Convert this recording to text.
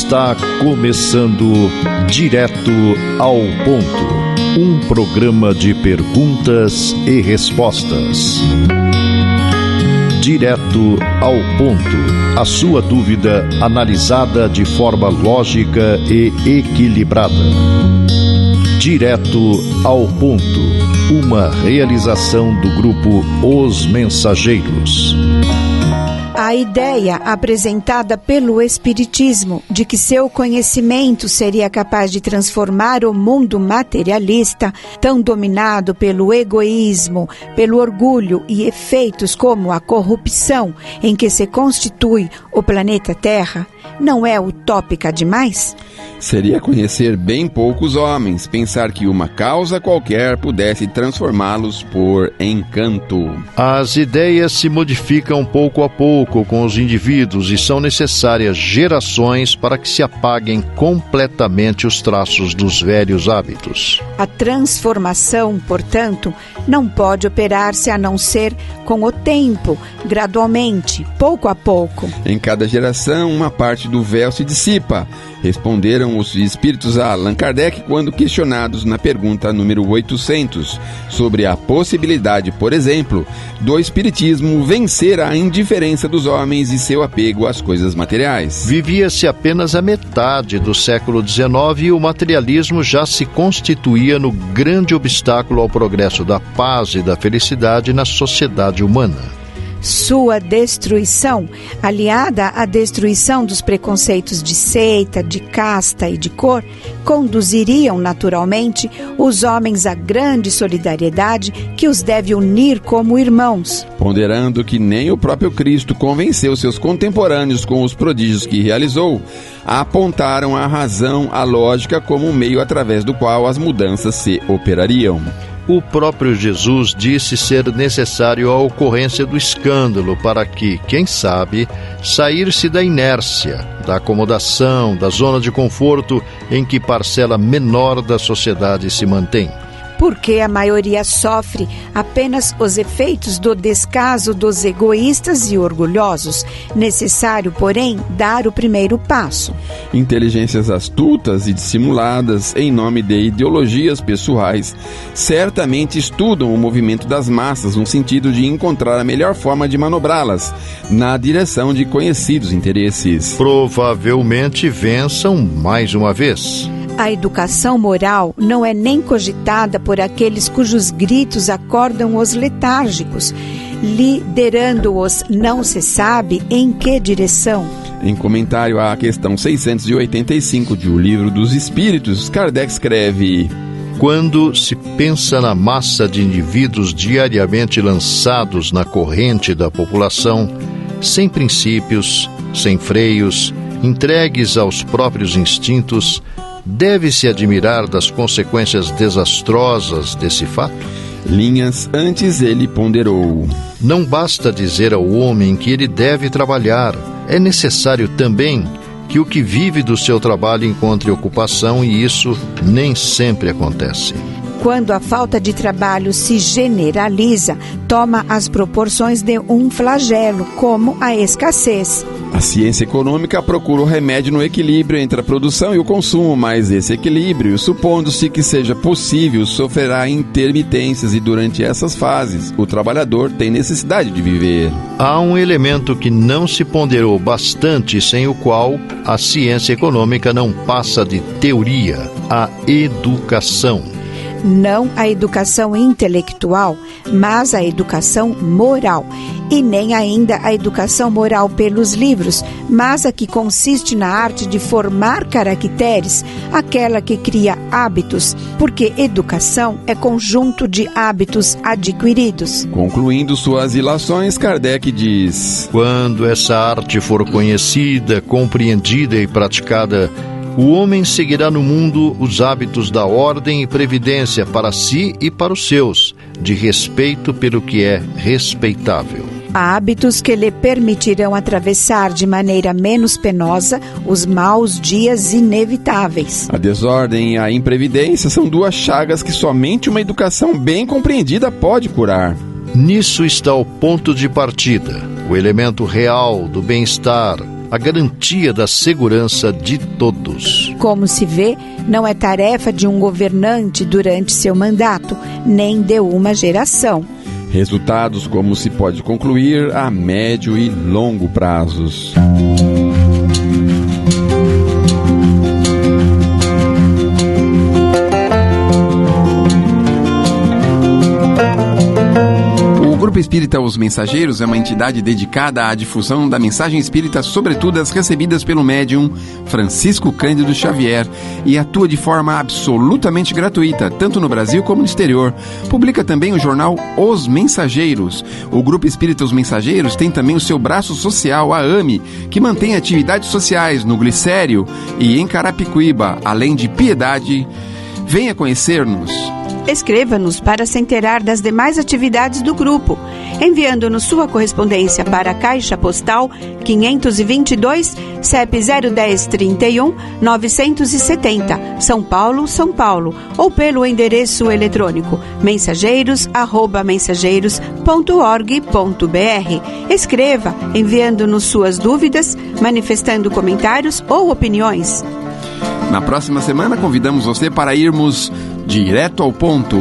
Está começando Direto ao Ponto, um programa de perguntas e respostas. Direto ao Ponto, a sua dúvida analisada de forma lógica e equilibrada. Direto ao Ponto, uma realização do grupo Os Mensageiros. A ideia apresentada pelo Espiritismo de que seu conhecimento seria capaz de transformar o mundo materialista, tão dominado pelo egoísmo, pelo orgulho e efeitos como a corrupção em que se constitui o planeta Terra, não é utópica demais? Seria conhecer bem poucos homens, pensar que uma causa qualquer pudesse transformá-los por encanto. As ideias se modificam pouco a pouco com os indivíduos e são necessárias gerações para que se apaguem completamente os traços dos velhos hábitos. A transformação, portanto, não pode operar-se a não ser com o tempo, gradualmente, pouco a pouco. Em cada geração, uma parte do véu se dissipa, responderam os espíritos a Allan Kardec quando questionados na pergunta número 800, sobre a possibilidade, por exemplo, do espiritismo vencer a indiferença dos homens e seu apego às coisas materiais. Vivia-se apenas a metade do século XIX e o materialismo já se constituía no grande obstáculo ao progresso da paz e da felicidade na sociedade humana. Sua destruição, aliada à destruição dos preconceitos de seita, de casta e de cor, conduziriam naturalmente os homens à grande solidariedade que os deve unir como irmãos. Ponderando que nem o próprio Cristo convenceu seus contemporâneos com os prodígios que realizou, apontaram a razão, a lógica como um meio através do qual as mudanças se operariam. O próprio Jesus disse ser necessário a ocorrência do escândalo para que, quem sabe, sair-se da inércia, da acomodação, da zona de conforto em que parcela menor da sociedade se mantém. Porque a maioria sofre apenas os efeitos do descaso dos egoístas e orgulhosos. Necessário, porém, dar o primeiro passo. Inteligências astutas e dissimuladas, em nome de ideologias pessoais, certamente estudam o movimento das massas no sentido de encontrar a melhor forma de manobrá-las, na direção de conhecidos interesses. Provavelmente vençam mais uma vez. A educação moral não é nem cogitada por aqueles cujos gritos acordam os letárgicos, liderando-os não se sabe em que direção. Em comentário à questão 685 de O Livro dos Espíritos, Kardec escreve: quando se pensa na massa de indivíduos diariamente lançados na corrente da população, sem princípios, sem freios, entregues aos próprios instintos, deve-se admirar das consequências desastrosas desse fato? Linhas antes ele ponderou: não basta dizer ao homem que ele deve trabalhar, é necessário também que o que vive do seu trabalho encontre ocupação, e isso nem sempre acontece. Quando a falta de trabalho se generaliza, toma as proporções de um flagelo, como a escassez. A ciência econômica procura o remédio no equilíbrio entre a produção e o consumo, mas esse equilíbrio, supondo-se que seja possível, sofrerá intermitências e durante essas fases, o trabalhador tem necessidade de viver. Há um elemento que não se ponderou bastante, sem o qual a ciência econômica não passa de teoria: a educação. Não a educação intelectual, mas a educação moral. E nem ainda a educação moral pelos livros, mas a que consiste na arte de formar caracteres, aquela que cria hábitos, porque educação é conjunto de hábitos adquiridos. Concluindo suas ilações, Kardec diz: quando essa arte for conhecida, compreendida e praticada, o homem seguirá no mundo os hábitos da ordem e previdência para si e para os seus, de respeito pelo que é respeitável. Hábitos que lhe permitirão atravessar de maneira menos penosa os maus dias inevitáveis. A desordem e a imprevidência são duas chagas que somente uma educação bem compreendida pode curar. Nisso está o ponto de partida, o elemento real do bem-estar, a garantia da segurança de todos. Como se vê, não é tarefa de um governante durante seu mandato, nem de uma geração. Resultados como se pode concluir a médio e longo prazos. O Grupo Espírita Os Mensageiros é uma entidade dedicada à difusão da mensagem espírita, sobretudo as recebidas pelo médium Francisco Cândido Xavier, e atua de forma absolutamente gratuita, tanto no Brasil como no exterior. Publica também o jornal Os Mensageiros. O Grupo Espírita Os Mensageiros tem também o seu braço social, a AME, que mantém atividades sociais no Glicério e em Carapicuíba, além de Piedade. Venha conhecer-nos. Escreva-nos para se inteirar das demais atividades do grupo, enviando-nos sua correspondência para a Caixa Postal 522, CEP 01031 970, São Paulo, São Paulo, ou pelo endereço eletrônico mensageiros@mensageiros.org.br. Escreva, enviando-nos suas dúvidas, manifestando comentários ou opiniões. Na próxima semana, convidamos você para irmos direto ao ponto.